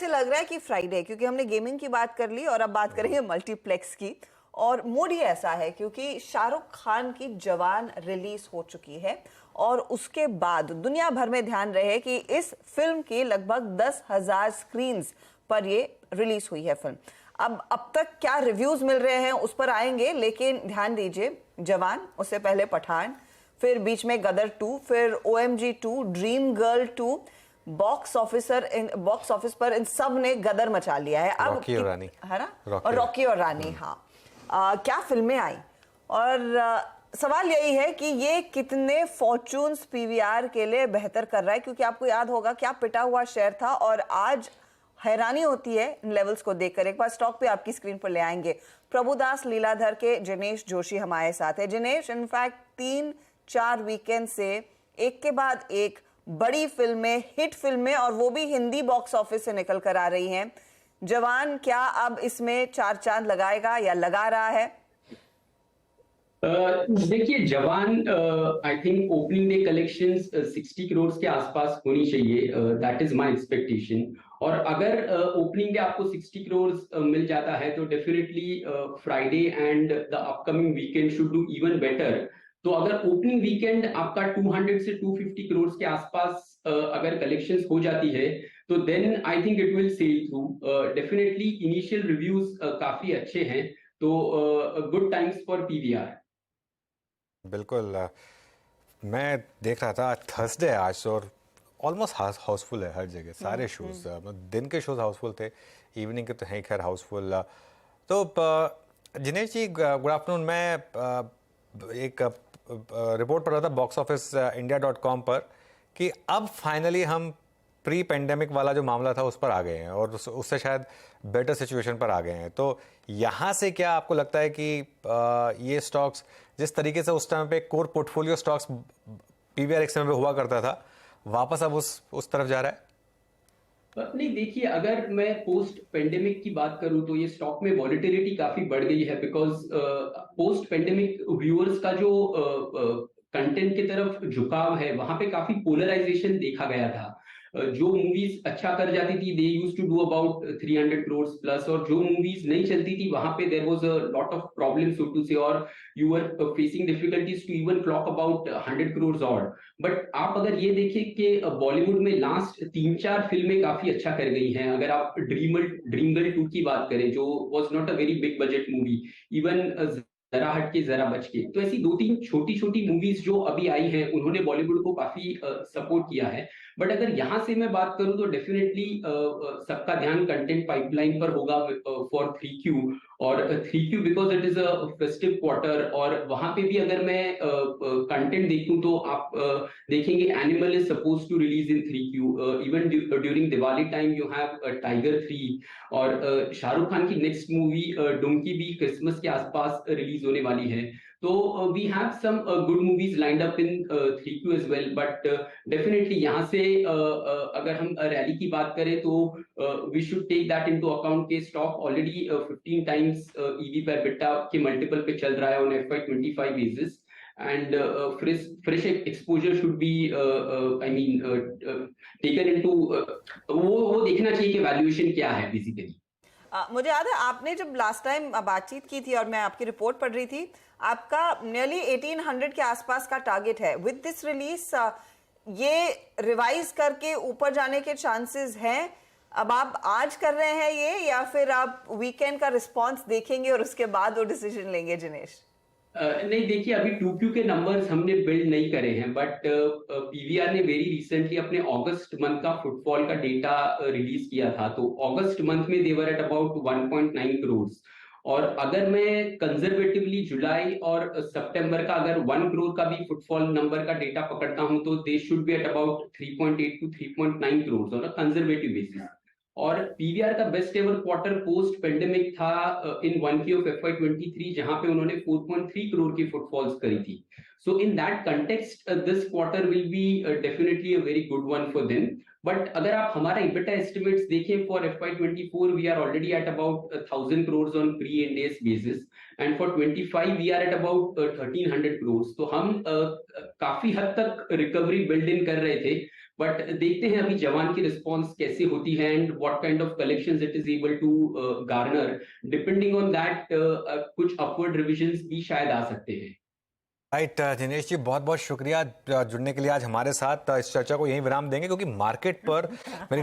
ऐसे लग रहा है कि फ्राइडे, क्योंकि हमने गेमिंग की बात कर ली और अब बात करेंगे मल्टीप्लेक्स की। और मूड ही ऐसा है क्योंकि शाहरुख खान की जवान रिलीज हो चुकी है और उसके बाद दुनिया भर में ध्यान रहे कि इस फिल्म की लगभग 10,000 स्क्रीन्स पर ये रिलीज हुई है फिल्म। अब तक क्या रिव्यूज मिल रहे हैं उस पर आएंगे, लेकिन ध्यान दीजिए, जवान, उससे पहले पठान, फिर बीच में गदर 2, फिर OMG 2, dream girl 2, box office पर इन सब ने गदर मचा लिया है। अब रॉकी और रानी है ना, और रॉकी और रानी, हाँ। क्या फिल्में आई, और सवाल यही है कि ये कितने फॉर्चून्स PVR के लिए बेहतर कर रहा है, क्योंकि आपको याद होगा क्या पिटा हुआ शेयर था। और आज हैरानी होती है इन लेवल्स को देखकर। एक बार स्टॉक पे आपकी स्क्रीन पर ले आएंगे। प्रभुदास लीलाधर के जिनेश जोशी हमारे साथ है। जिनेश, इनफैक्ट 3-4 वीकेंड से एक के बाद एक बड़ी फिल्में, हिट फिल्में, और वो भी हिंदी बॉक्स ऑफिस से निकल कर आ रही हैं। जवान क्या अब इसमें 4 चांद लगाएगा या लगा रहा है? देखिए, जवान I think opening day collections 60 crore के आसपास होनी चाहिए। That is my expectation. और अगर ओपनिंग डे आपको 60 करोड़ मिल जाता है तो definitely Friday and the upcoming weekend should do even better. तो अगर ओपनिंग वीकेंड आपका 200 से 250 करोड़ के आसपास अगर कलेक्शंस हो जाती है तो then I think it will sell through. Definitely initial reviews काफी अच्छे हैं, तो गुड टाइम्स फॉर PVR। बिल्कुल। मैं देख रहा था थर्सडे आज, और ऑलमोस्ट हाउसफुल है हर जगह, सारे शोज। दिन के शोज हाउसफुल थे, इवनिंग के तो हैं खैर हाउसफुल। तो जिनेश जी, गुड आफ्टरनून। मैं एक रिपोर्ट पढ़ रहा था boxofficeindia.com पर कि अब फाइनली हम प्री पेंडेमिक वाला जो मामला था उस पर आ गए हैं, और उससे शायद बेटर सिचुएशन पर आ गए हैं। तो यहाँ से क्या आपको लगता है कि ये स्टॉक्स जिस तरीके से उस टाइम पे कोर पोर्टफोलियो स्टॉक्स PVR एक समय पे हुआ करता था, वापस अब उस तरफ जा रहा है? नहीं, देखिए, अगर मैं पोस्ट पेंडेमिक की बात करूं तो ये स्टॉक में वॉलिटिलिटी काफी बढ़ गई है, बिकॉज पोस्ट पेंडेमिक व्यूअर्स का जो कंटेंट की तरफ झुकाव है वहां पे काफी पोलराइजेशन देखा गया था। जो मूवीज अच्छा कर जाती थी they used to do about 300 crore plus, और जो मूवीज नहीं चलती थी वहां पे there was a lot of problem so to say, और you are facing difficulties to even clock about 100 crore और। बट आप अगर ये देखें कि बॉलीवुड में लास्ट 3-4 फिल्में काफी अच्छा कर गई हैं। अगर आप ड्रीम गर्ल 2 की बात करें, जो was not a very big budget movie, even जरा हट के जरा बच के, तो ऐसी 2-3 छोटी छोटी मूवीज जो अभी आई हैं उन्होंने बॉलीवुड को काफी सपोर्ट किया है। बट अगर यहां से मैं बात करूं तो डेफिनेटली सबका ध्यान कंटेंट पाइपलाइन पर होगा फॉर 3Q। और 3Q because it is a festive quarter, और वहां पे भी अगर मैं कंटेंट देखूं तो आप देखेंगे Animal is suppose to release in 3Q। Even during Diwali time you have Tiger 3, और शाहरुख खान की नेक्स्ट मूवी डुंकी भी क्रिसमस के आसपास रिलीज होने वाली है। तो we have some good movies lined up in 3Q as well. But definitely यहाँ से अगर हम रैली की बात करें तो we should take that into account के स्टॉक ऑलरेडी 15 टाइम्स EV पर बिट्टा के मल्टीपल पे चल रहा है on FY25 basis, and fresh exposure should be I mean taken into वो देखना चाहिए कि वैल्यूएशन क्या है बेसिकली। मुझे याद है आपने जब लास्ट टाइम बातचीत की थी और मैं आपकी रिपोर्ट पढ़ रही थी, आपका नियरली 1800 के आसपास का टारगेट है। विद दिस रिलीज ये रिवाइज करके ऊपर जाने के चांसेस हैं? अब आप आज कर रहे हैं ये, या फिर आप वीकेंड का रिस्पांस देखेंगे और उसके बाद वो डिसीजन लेंगे? जिनेश, नहीं, देखिए, अभी 2Q के नंबर्स हमने बिल्ड नहीं करे हैं, बट PVR ने वेरी रिसेंटली अपने अगस्त मंथ का फुटफॉल का डेटा रिलीज किया था। तो अगस्त मंथ में देवर एट अबाउट 1.9 करोड़, और अगर मैं कंजर्वेटिवली जुलाई और सितंबर का अगर 1 करोड़ का भी फुटफॉल नंबर का डेटा पकड़ता हूं तो they should be at about 3.8 to 3.9 crore on a conservative basis. और PVR का best ever quarter post pandemic था इन 1Q ऑफ FY23, जहां पे उन्होंने 4.3 करोड़ की फुटफॉल्स करी थी। So in that context this quarter will be definitely a very good one for them. But अगर आप हमारा EBITDA एस्टिमेट्स देखें for FY24, we are already at about 1000 crore on pre Ind AS basis, and for 25 we are at about 1300 crore. तो हम काफी हद तक recovery build in कर रहे थे, बट देखते हैं अभी जवान की रिस्पॉन्स कैसी होती है and what kind of collections it is able to garner. Depending on that कुछ अपवर्ड रिविजन्स भी शायद आ सकते हैं। राइट दिनेश जी, बहुत बहुत शुक्रिया जुड़ने के लिए आज हमारे साथ। इस चर्चा को यहीं विराम देंगे क्योंकि मार्केट पर मेरी